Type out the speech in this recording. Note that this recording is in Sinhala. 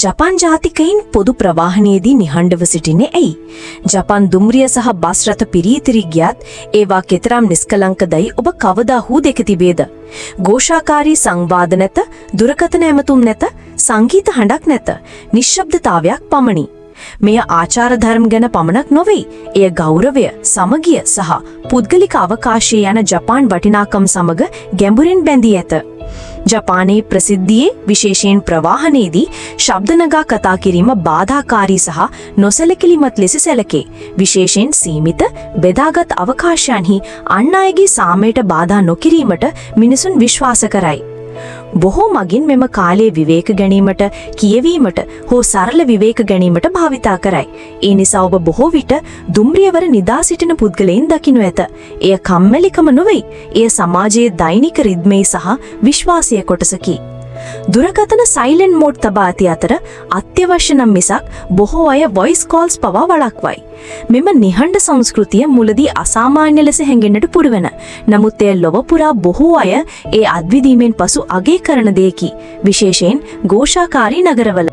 ජපාන් ජාතිකයින් පොදු ප්‍රවාහනයේදී නිහඬව සිටින්නේ ඇයි? ජපාන් දුම්රිය සහ බස් රථ පිරීතිරි ගියත් ඒවා කෙතරම් නිස්කලංකදයි ඔබ කවදා හෝ දෙක තිබේද? ഘോഷාකාරී සංවාද නැත, දුරකථන ඇමතුම් නැත, සංගීත හඬක් නැත, නිශ්ශබ්දතාවයක් පමණි. මෙය ආචාර ධර්ම ගැන පමණක් නොවේ. එය ගෞරවය, සමගිය සහ පුද්ගලික අවකාශය යන ජපාන් වටිනාකම් සමග ගැඹුරින් බැඳී ඇත. ජපානයේ ප්‍රසිද්ධියේ විශේෂයෙන් ප්‍රවාහනයේදී ශබ්ද නගා කතා කිරීම බාධාකාරී සහ නොසැලකිලිමත් ලෙස සැලකේ. විශේෂයෙන් සීමිත බෙදාගත් අවකාශයන්හි අන් අයගේ සාමයට බාධා නොකිරීමට මිනිසුන් විශ්වාස කරයි. බොහෝ මගින් මෙම කාලයේ විවේක ගැනීමට, කියවීමට හෝ සරල විවේක ගැනීමට භාවිතා කරයි. ඒ නිසා ඔබ බොහෝ විට දුම්රියවර නිදා සිටින පුද්ගලයන් දකිනු ඇත. එය කම්මැලිකම නොවේ. එය සමාජයේ දෛනික රිද්මේ සහ විශ්වාසයේ කොටසකි. දුරකථන සයිලන්ට් මෝඩ් තබා ඇති අතර අත්‍යවශ්‍ය නම් මිසක් බොහෝ අය වොයිස් කෝල්ස් පවා වළක්වයි. මෙම නිහඬ සංස්කෘතිය මුලදී අසාමාන්‍ය ලෙස හැඟෙන්නට පුරවන. නමුත් එය ලොව පුරා බොහෝ අය ඒ අත්විඳීමෙන් පසු අගය කරන දෙයකි. විශේෂයෙන් ഘോഷාකාරී නගරවල.